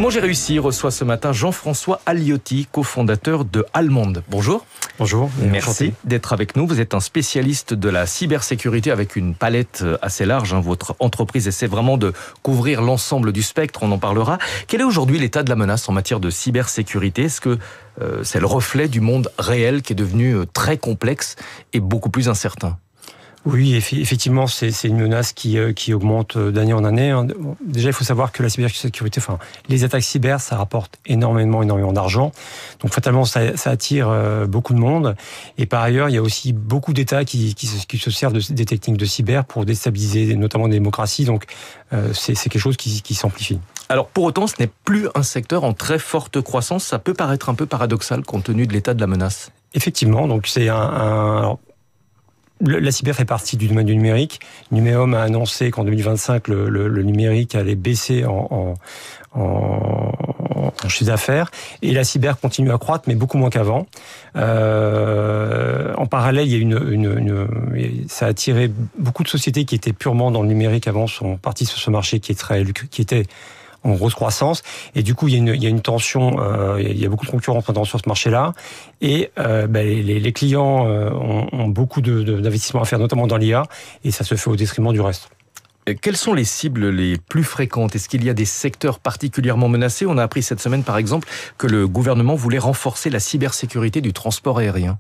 Comment j'ai réussi reçoit ce matin Jean-François Aliotti, cofondateur de Allemande. Bonjour. Bonjour. Merci d'être avec nous. Vous êtes un spécialiste de la cybersécurité avec une palette assez large. Votre entreprise essaie vraiment de couvrir l'ensemble du spectre, on en parlera. Quel est aujourd'hui l'état de la menace en matière de cybersécurité ? Est-ce que c'est le reflet du monde réel qui est devenu très complexe et beaucoup plus incertain ? Oui, effectivement, c'est une menace qui augmente d'année en année. Déjà, il faut savoir que la cybersécurité, les attaques cyber, ça rapporte énormément d'argent. Donc, fatalement, ça attire beaucoup de monde. Et par ailleurs, il y a aussi beaucoup d'États qui se servent des techniques de cyber pour déstabiliser notamment des démocraties. Donc, c'est quelque chose qui s'amplifie. Alors, pour autant, ce n'est plus un secteur en très forte croissance. Ça peut paraître un peu paradoxal compte tenu de l'état de la menace. Effectivement, donc c'est la cyber fait partie du domaine du numérique. Numéum a annoncé qu'en 2025, le numérique allait baisser en chiffre d'affaires. Et la cyber continue à croître, mais beaucoup moins qu'avant. En parallèle, ça a attiré beaucoup de sociétés qui étaient purement dans le numérique avant, sont parties sur ce marché qui était en grosse croissance, et du coup il y a une tension, il y a beaucoup de concurrence sur ce marché-là, et les clients ont beaucoup d'investissements à faire, notamment dans l'IA, et ça se fait au détriment du reste. Quelles sont les cibles les plus fréquentes ? Est-ce qu'il y a des secteurs particulièrement menacés ? On a appris cette semaine, par exemple, que le gouvernement voulait renforcer la cybersécurité du transport aérien.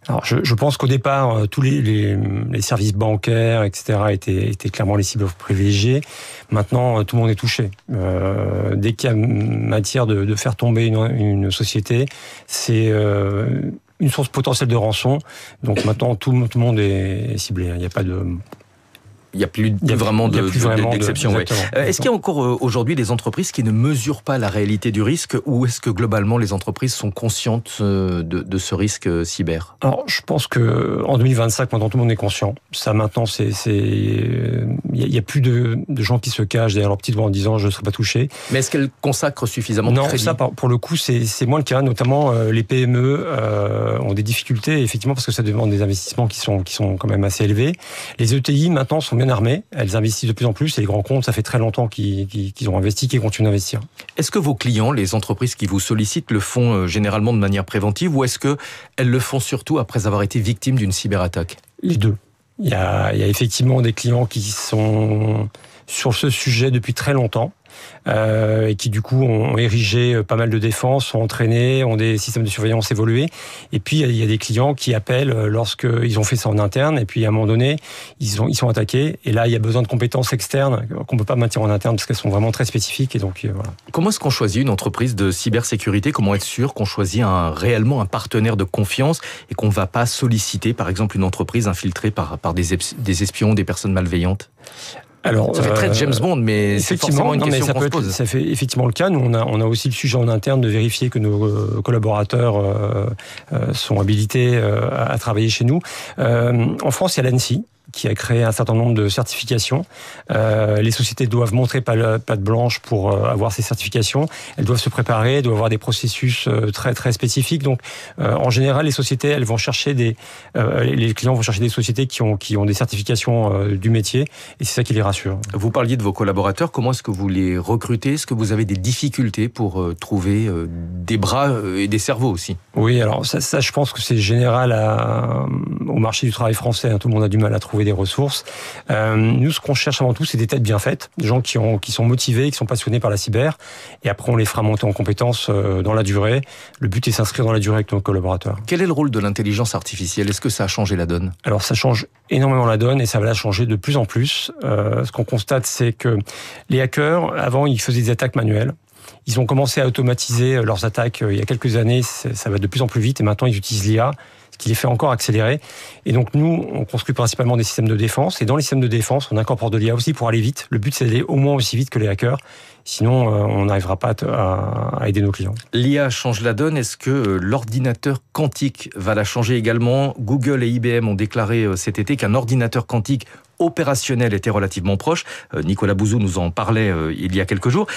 Alors, je pense qu'au départ, tous les services bancaires, etc., étaient clairement les cibles privilégiées. Maintenant, tout le monde est touché. Dès qu'il y a matière de faire tomber une société, c'est une source potentielle de rançon. Donc maintenant, tout le monde est ciblé. Il n'y a pas de... Il n'y a plus vraiment d'exception. Ouais. Est-ce qu'il y a encore aujourd'hui des entreprises qui ne mesurent pas la réalité du risque, ou est-ce que globalement les entreprises sont conscientes de ce risque cyber ? Alors, je pense que en 2025, maintenant tout le monde est conscient. Ça, maintenant, il y a plus de gens qui se cachent derrière leur petite voix en disant je ne serai pas touché. Mais est-ce qu'elles consacrent suffisamment de crédit ? Non, ça, pour le coup, c'est moins le cas. Notamment, les PME ont des difficultés, effectivement, parce que ça demande des investissements qui sont quand même assez élevés. Les ETI maintenant sont bien armées, elles investissent de plus en plus, et les grands comptes, ça fait très longtemps qu'ils ont investi, qu'ils continuent d'investir. Est-ce que vos clients, les entreprises qui vous sollicitent, le font généralement de manière préventive, ou est-ce qu'elles le font surtout après avoir été victimes d'une cyberattaque ? Les deux. Il y a effectivement des clients qui sont sur ce sujet depuis très longtemps, et qui du coup ont érigé pas mal de défenses, sont entraînés, ont des systèmes de surveillance évolués. Et puis il y a des clients qui appellent lorsqu'ils ont fait ça en interne, et puis à un moment donné, ils sont attaqués. Et là, il y a besoin de compétences externes qu'on ne peut pas maintenir en interne parce qu'elles sont vraiment très spécifiques. Et donc voilà. Comment est-ce qu'on choisit une entreprise de cybersécurité ? Comment être sûr qu'on choisit réellement un partenaire de confiance et qu'on ne va pas solliciter, par exemple, une entreprise infiltrée par des espions, des personnes malveillantes ? Alors, ça fait très James Bond, mais c'est forcément une question qu'on se pose. Ça fait effectivement le cas. Nous, on a aussi le sujet en interne de vérifier que nos collaborateurs sont habilités à travailler chez nous. En France, il y a l'ANSSI qui a créé un certain nombre de certifications. Les sociétés doivent montrer patte blanche pour avoir ces certifications. Elles doivent se préparer, elles doivent avoir des processus très très spécifiques. Donc, en général, les sociétés, elles vont chercher les clients vont chercher des sociétés qui ont des certifications du métier, et c'est ça qui les rassure. Vous parliez de vos collaborateurs. Comment est-ce que vous les recrutez ? Est-ce que vous avez des difficultés pour trouver des bras et des cerveaux aussi ? Oui, alors ça, je pense que c'est général au marché du travail français. Tout le monde a du mal à trouver des ressources. Nous, ce qu'on cherche avant tout, c'est des têtes bien faites, des gens qui sont motivés, qui sont passionnés par la cyber, et après on les fera monter en compétences dans la durée. Le but est de s'inscrire dans la durée avec nos collaborateurs. Quel est le rôle de l'intelligence artificielle ? Est-ce que ça a changé la donne ? Alors ça change énormément la donne, et ça va la changer de plus en plus. Ce qu'on constate, c'est que les hackers, avant, ils faisaient des attaques manuelles. Ils ont commencé à automatiser leurs attaques il y a quelques années, ça va de plus en plus vite, et maintenant ils utilisent l'IA, ce qui les fait encore accélérer. Et donc nous, on construit principalement des systèmes de défense, et dans les systèmes de défense, on incorpore de l'IA aussi pour aller vite. Le but, c'est d'aller au moins aussi vite que les hackers, sinon on n'arrivera pas à aider nos clients. L'IA change la donne, est-ce que l'ordinateur quantique va la changer également ? Google et IBM ont déclaré cet été qu'un ordinateur quantique opérationnel était relativement proche. Nicolas Bouzou nous en parlait il y a quelques jours.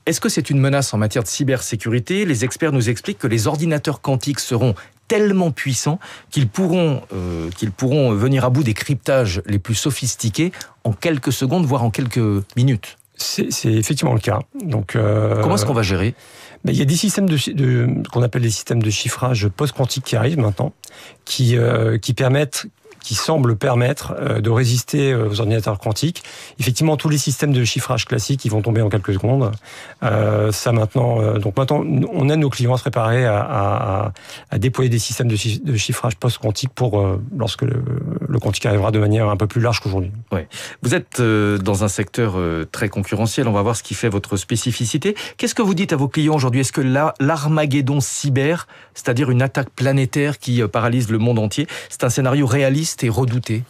Est-ce que c'est une menace en matière de cybersécurité ? Les experts nous expliquent que les ordinateurs quantiques seront tellement puissants qu'ils pourront venir à bout des cryptages les plus sophistiqués en quelques secondes, voire en quelques minutes. C'est effectivement le cas. Donc, comment est-ce qu'on va gérer ? Il y a des systèmes qu'on appelle des systèmes de chiffrage post-quantique qui arrivent maintenant, qui semblent permettre de résister aux ordinateurs quantiques. Effectivement, tous les systèmes de chiffrage classiques, ils vont tomber en quelques secondes. Donc maintenant, on aide nos clients à se préparer à déployer des systèmes de chiffrage post-quantique pour lorsque le quantique arrivera de manière un peu plus large qu'aujourd'hui. Ouais. Vous êtes dans un secteur très concurrentiel. On va voir ce qui fait votre spécificité. Qu'est-ce que vous dites à vos clients aujourd'hui ? Est-ce que l'Armageddon cyber, c'est-à-dire une attaque planétaire qui paralyse le monde entier, c'est un scénario réaliste et redouté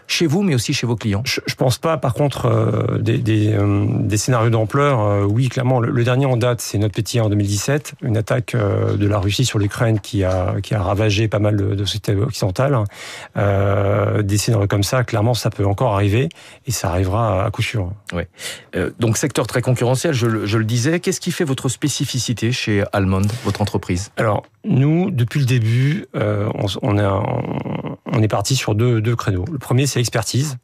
chez vous, mais aussi chez vos clients? Je pense pas. Par contre, des scénarios d'ampleur, oui, clairement. Le dernier en date, c'est NotPetya en 2017, une attaque de la Russie sur l'Ukraine qui a ravagé pas mal de sociétés occidentales. Des scénarios comme ça, clairement, ça peut encore arriver, et ça arrivera à coup sûr. Ouais. Donc, secteur très concurrentiel, je le disais. Qu'est-ce qui fait votre spécificité chez Almond, votre entreprise? Alors, nous, depuis le début, on est parti sur deux créneaux. Le premier, c'est l'expertise.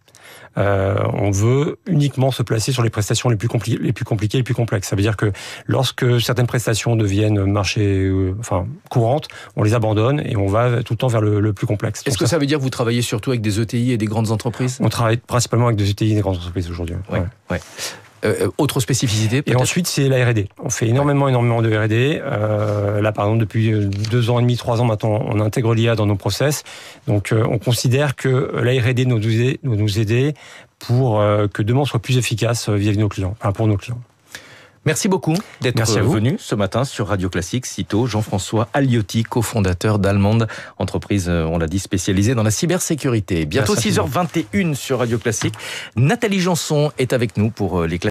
On veut uniquement se placer sur les prestations les plus compliquées, les plus complexes. Ça veut dire que lorsque certaines prestations deviennent courantes, on les abandonne et on va tout le temps vers le plus complexe. Est-ce que ça veut dire que vous travaillez surtout avec des ETI et des grandes entreprises? On travaille principalement avec des ETI et des grandes entreprises aujourd'hui. Ouais. Autre spécificité peut-être? Et ensuite, c'est la R&D. On fait énormément de R&D. Là, par exemple, depuis 2 ans et demi, 3 ans maintenant, on intègre l'IA dans nos process. Donc, on considère que la R&D doit nous aider pour que demain, on soit plus efficace vis-à-vis de nos clients, pour nos clients. Merci beaucoup d'être venu ce matin sur Radio Classique. Cito Jean-François Aliotti, cofondateur d'Almond, entreprise, on l'a dit, spécialisée dans la cybersécurité. Bientôt 6h21 sur Radio Classique. Nathalie Janson est avec nous pour les classiques.